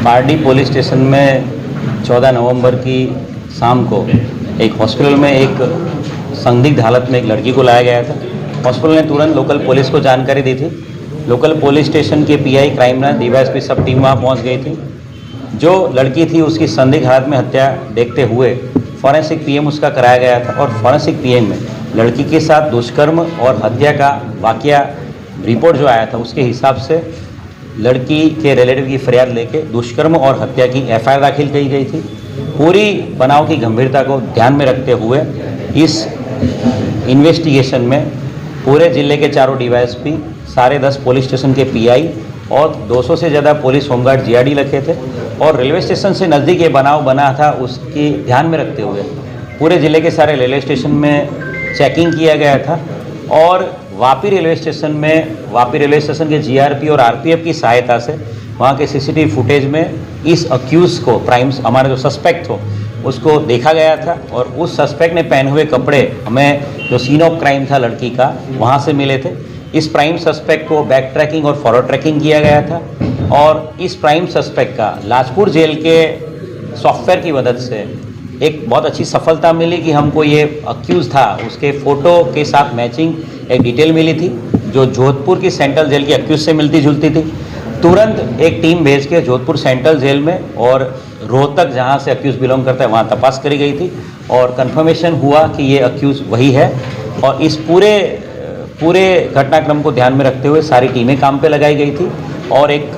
Pardi police station में 14 नवंबर की शाम को एक हॉस्पिटल में एक संदिग्ध हालत में एक लड़की को लाया गया था। हॉस्पिटल ने तुरंत लोकल पुलिस को जानकारी दी थी। लोकल पुलिस स्टेशन के पीआई क्राइम ब्रांच डीवाईएसपी सब टीम वहाँ पहुँच गई थी। जो लड़की थी उसकी संदिग्ध हालत में हत्या देखते हुए फॉरेंसिक पीएम उसका कराया गया था और फॉरेंसिक पीएम में लड़की के साथ दुष्कर्म और हत्या का वाकया रिपोर्ट जो आया था उसके हिसाब से लड़की के रिलेटिव की फरियाद लेके दुष्कर्म और हत्या की एफआईआर दाखिल की गई थी। पूरी बनाव की गंभीरता को ध्यान में रखते हुए इस इन्वेस्टिगेशन में पूरे जिले के चारों डीवाईएसपी, सारे 10 पुलिस स्टेशन के पीआई और 200 से ज़्यादा पुलिस होमगार्ड जीआरडी रखे थे और रेलवे स्टेशन से नज़दीक ये बनाव बना था उसकी ध्यान में रखते हुए पूरे ज़िले के सारे रेलवे स्टेशन में चेकिंग किया गया था और वापी रेलवे स्टेशन के जीआरपी और आरपीएफ की सहायता से वहाँ के सीसीटीवी फुटेज में इस अक्यूज़ को हमारा जो सस्पेक्ट हो उसको देखा गया था और उस सस्पेक्ट ने पहने हुए कपड़े हमें जो सीन ऑफ क्राइम था लड़की का वहाँ से मिले थे। इस प्राइम सस्पेक्ट को बैक ट्रैकिंग और फॉरवर्ड ट्रैकिंग किया गया था और इस प्राइम सस्पेक्ट का लाजपुर जेल के सॉफ्टवेयर की मदद से एक बहुत अच्छी सफलता मिली कि हमको ये अक्यूज़ था उसके फ़ोटो के साथ मैचिंग एक डिटेल मिली थी जो जोधपुर की सेंट्रल जेल की अक्यूज़ से मिलती जुलती थी। तुरंत एक टीम भेज के जोधपुर सेंट्रल जेल में और रोहतक जहाँ से अक्यूज़ बिलोंग करता है वहाँ तपास करी गई थी और कंफर्मेशन हुआ कि ये अक्यूज़ वही है और इस पूरे घटनाक्रम को ध्यान में रखते हुए सारी टीमें काम पे लगाई गई थी और एक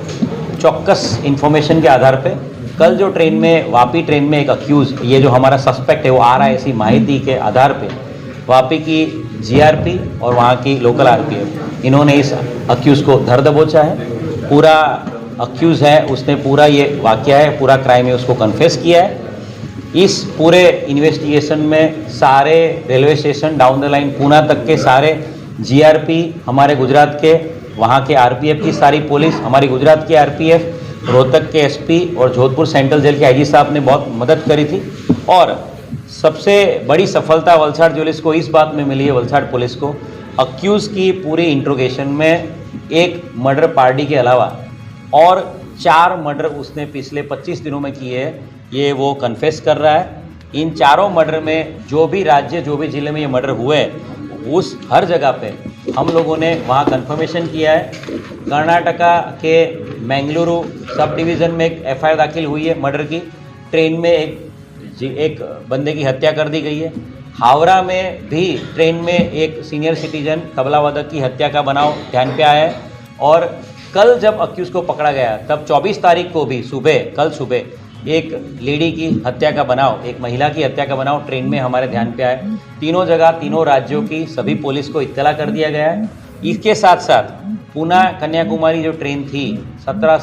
चौक्कस इन्फॉर्मेशन के आधार पे कल जो वापी ट्रेन में एक अक्यूज़ ये जो हमारा सस्पेक्ट है वो आ रहा है, ऐसी माहिती के आधार पे वापी की जीआरपी और वहाँ की लोकल आरपीएफ इन्होंने इस अक्यूज़ को धर दबोचा है। पूरा अक्यूज़ है उसने पूरा ये वाकया है पूरा क्राइम है उसको कन्फेस किया है। इस पूरे इन्वेस्टिगेशन में सारे railway station down the line Poona तक के सारे जीआरपी, हमारे गुजरात के वहाँ के आरपीएफ की सारी पुलिस, हमारी गुजरात की आरपीएफ, रोहतक के एसपी और जोधपुर सेंट्रल जेल के आईजी साहब ने बहुत मदद करी थी और सबसे बड़ी सफलता वलसाड़ पुलिस को इस बात में मिली है, वलसाड़ पुलिस को अक्यूज़ की पूरी इंट्रोगेशन में एक मर्डर पार्टी के अलावा और 4 मर्डर उसने पिछले 25 दिनों में किए हैं, ये वो कन्फेस कर रहा है। इन चारों मर्डर में जो भी राज्य जो भी ज़िले में ये मर्डर हुए उस हर जगह पे हम लोगों ने वहाँ कंफर्मेशन किया है। कर्नाटका के मैंगलुरु सब डिवीज़न में एक एफआईआर दाखिल हुई है मर्डर की। ट्रेन में एक बंदे की हत्या कर दी गई है। हावड़ा में भी ट्रेन में एक सीनियर सिटीजन तबला वादक की हत्या का बनाव ध्यान पे आया है और कल जब अक्यूज़ को पकड़ा गया तब 24 तारीख को भी कल सुबह एक लेडी की हत्या का बनाव, एक महिला की हत्या का बनाव ट्रेन में हमारे ध्यान पे आया। तीनों जगह तीनों राज्यों की सभी पुलिस को इत्तला कर दिया गया है। इसके साथ साथ पूना कन्याकुमारी जो ट्रेन थी 17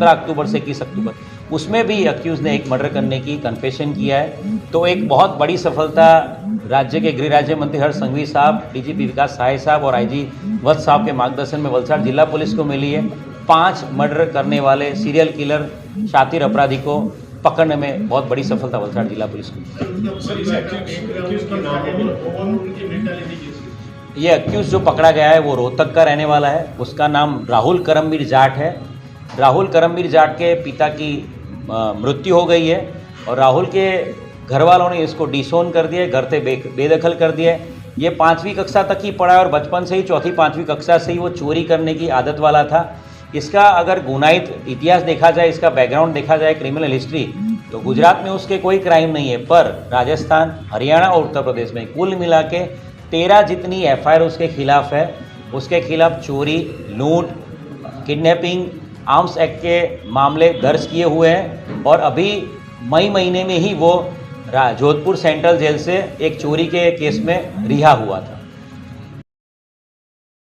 अक्टूबर से 21 अक्टूबर उसमें भी अक्यूज़ ने एक मर्डर करने की कन्फेशन किया है। तो एक बहुत बड़ी सफलता राज्य के गृह राज्य मंत्री हर्ष संघवी साहब, डीजीपी विकास सहाय साहब और आईजी वत्स साहब के मार्गदर्शन में वलसाड़ जिला पुलिस को मिली है। 5 मर्डर करने वाले सीरियल किलर शातिर अपराधी को पकड़ने में बहुत बड़ी सफलता वलसाड़ जिला पुलिस को। ये अक्यूज़ जो पकड़ा गया है वो रोहतक का रहने वाला है। उसका नाम राहुल करमवीर जाट है। राहुल करमवीर जाट के पिता की मृत्यु हो गई है और राहुल के घर वालों ने इसको डिसोन कर दिया, घर से बेदखल कर दिया। ये 5वीं कक्षा तक ही पढ़ा और बचपन से ही 4वीं-5वीं कक्षा से ही वो चोरी करने की आदत वाला था। इसका अगर गुनाहित इतिहास देखा जाए, इसका बैकग्राउंड देखा जाए, क्रिमिनल हिस्ट्री, तो गुजरात में उसके कोई क्राइम नहीं है, पर राजस्थान, हरियाणा और उत्तर प्रदेश में कुल मिला के 13 जितनी एफआईआर उसके खिलाफ है। उसके खिलाफ चोरी, लूट, किडनैपिंग, आर्म्स एक्ट के मामले दर्ज किए हुए हैं और अभी मई महीने में ही वो जोधपुर सेंट्रल जेल से एक चोरी के केस में रिहा हुआ था।